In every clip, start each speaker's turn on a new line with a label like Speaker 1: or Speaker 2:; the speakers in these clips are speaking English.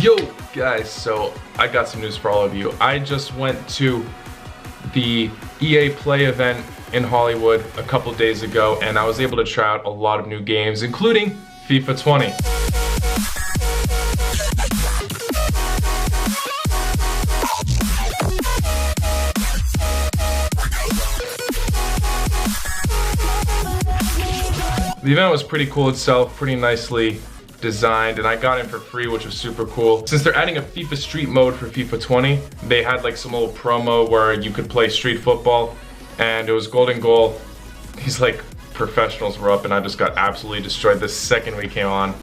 Speaker 1: Yo guys, so I got some news for all of you. I just went to the EA Play event in Hollywood a couple days ago, and I was able to try out a lot of new games, including FIFA 20. The event was pretty cool itself, pretty nicely designed, and I got in for free, which was super cool. Since they're adding a FIFA Street mode for FIFA 20, they had like some little promo where you could play street football, and it was golden goal. These like professionals were up, and I just got absolutely destroyed the second we came on.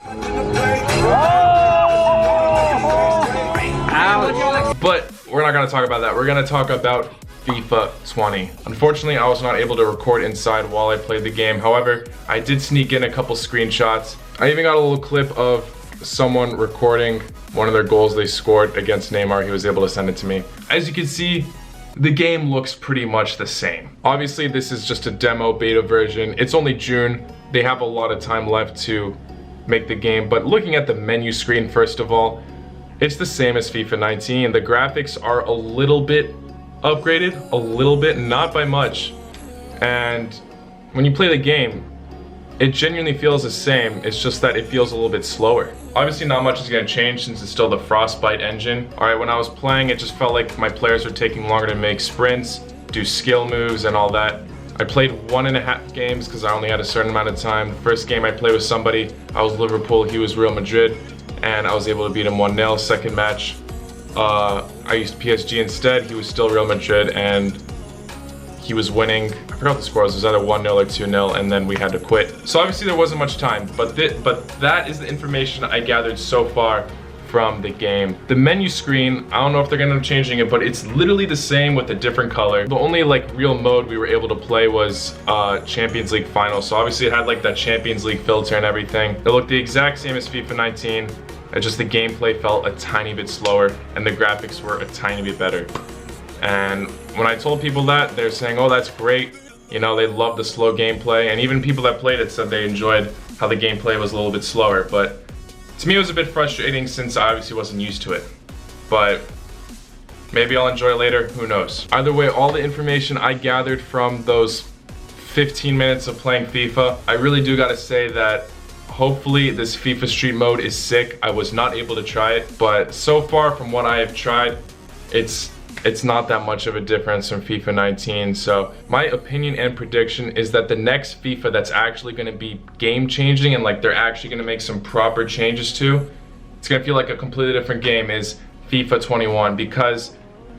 Speaker 1: But we're not gonna talk about that. We're gonna talk about FIFA 20. Unfortunately, I was not able to record inside while I played the game. However, I did sneak in a couple screenshots. I even got a little clip of someone recording one of their goals they scored against Neymar. He was able to send it to me. As you can see, the game looks pretty much the same. Obviously, this is just a demo beta version. It's only June. They have a lot of time left to make the game, but looking at the menu screen, first of all, it's the same as FIFA 19. The graphics are a little bit upgraded, a little bit, not by much. And when you play the game, it genuinely feels the same. It's just that it feels a little bit slower. Obviously not much is gonna change since it's still the Frostbite engine. Alright, when I was playing, it just felt like my players were taking longer to make sprints, do skill moves and all that. I played 1.5 games because I only had a certain amount of time. The first game I played with somebody, I was Liverpool, he was Real Madrid, and I was able to beat him 1-0. Second match, I used PSG instead. He was still Real Madrid and he was winning. I forgot the scores. It was either 1-0 or 2-0, and then we had to quit. So obviously there wasn't much time, but that is the information I gathered so far from the game. The menu screen, I don't know if they're gonna be changing it, but it's literally the same with a different color. The only like real mode we were able to play was Champions League final. So obviously it had like that Champions League filter and everything. It looked the exact same as FIFA 19. Just the gameplay felt a tiny bit slower and the graphics were a tiny bit better. And when I told people that, they're saying, oh, that's great. You know, they love the slow gameplay. And even people that played it said they enjoyed how the gameplay was a little bit slower. But to me, it was a bit frustrating since I obviously wasn't used to it. But maybe I'll enjoy it later, who knows. Either way, all the information I gathered from those 15 minutes of playing FIFA, I really do gotta say that hopefully this FIFA Street mode is sick. I was not able to try it, but so far from what I have tried, it's not that much of a difference from FIFA 19. So my opinion and prediction is that the next FIFA that's actually gonna be game changing and like they're actually gonna make some proper changes to, it's gonna feel like a completely different game, is FIFA 21, because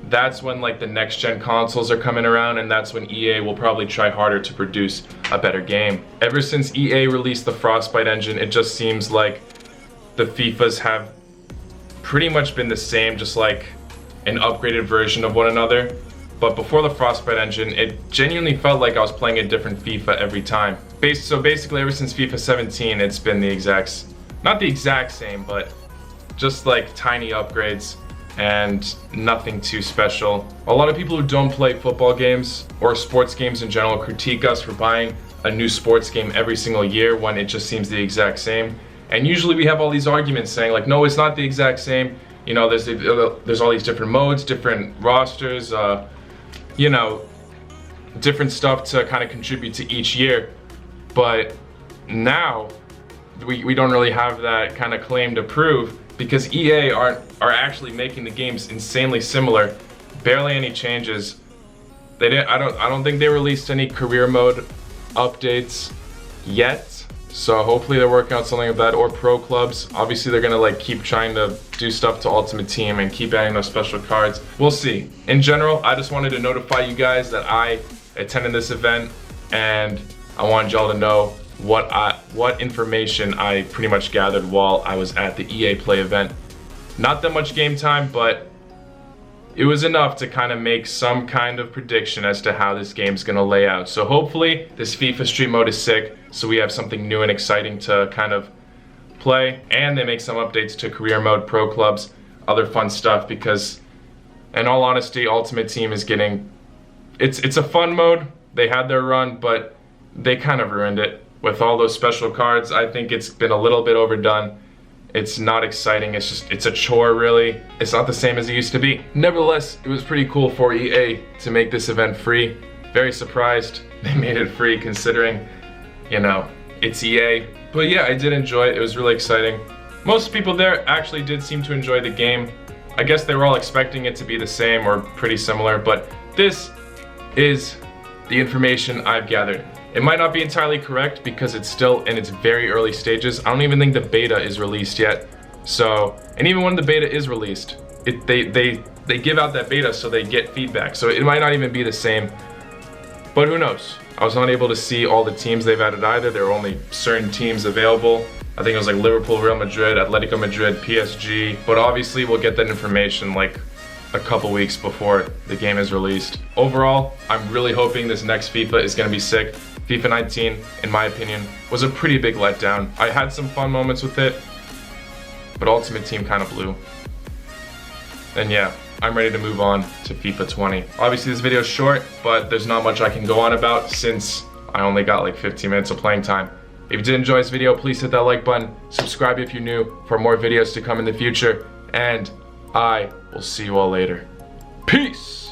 Speaker 1: that's when like the next gen consoles are coming around, and that's when EA will probably try harder to produce a better game. Ever since EA released the Frostbite engine, it just seems like the FIFAs have pretty much been the same, just like an upgraded version of one another. But before the Frostbite engine, it genuinely felt like I was playing a different FIFA every time. So basically ever since FIFA 17, it's been the exact, not the exact same, but just like tiny upgrades and nothing too special. A lot of people who don't play football games or sports games in general critique us for buying a new sports game every single year when it just seems the exact same. And usually we have all these arguments saying like, no, it's not the exact same. You know, there's all these different modes, different rosters, you know, different stuff to kind of contribute to each year. But now we don't really have that kind of claim to prove, because EA are actually making the games insanely similar, barely any changes. I don't think they released any career mode updates yet. So hopefully they're working out something like that, or pro clubs. Obviously they're gonna like keep trying to do stuff to Ultimate Team and keep adding those special cards. We'll see. In general, I just wanted to notify you guys that I attended this event, and I wanted y'all to know what information I pretty much gathered while I was at the EA Play event. Not that much game time, but it was enough to kind of make some kind of prediction as to how this game's gonna lay out. So hopefully this FIFA Street mode is sick, so we have something new and exciting to kind of play, and they make some updates to career mode, pro clubs, other fun stuff, because in all honesty, Ultimate Team is getting, it's a fun mode. They had their run, but they kind of ruined it with all those special cards. I think it's been a little bit overdone. It's not exciting, it's a chore really. It's not the same as it used to be. Nevertheless, it was pretty cool for EA to make this event free. Very surprised they made it free considering, you know, it's EA. But yeah, I did enjoy it. It was really exciting. Most people there actually did seem to enjoy the game. I guess they were all expecting it to be the same or pretty similar, but this is the information I've gathered. It might not be entirely correct because it's still in its very early stages. I don't even think the beta is released yet. So, and even when the beta is released, they give out that beta so they get feedback. So it might not even be the same, but who knows? I was not able to see all the teams they've added either. There were only certain teams available. I think it was like Liverpool, Real Madrid, Atletico Madrid, PSG. But obviously we'll get that information like a couple weeks before the game is released. Overall, I'm really hoping this next FIFA is gonna be sick. FIFA 19, in my opinion, was a pretty big letdown. I had some fun moments with it, but Ultimate Team kind of blew. And yeah, I'm ready to move on to FIFA 20. Obviously this video is short, but there's not much I can go on about since I only got like 15 minutes of playing time. If you did enjoy this video, please hit that like button, subscribe if you're new for more videos to come in the future, and I will see you all later. Peace!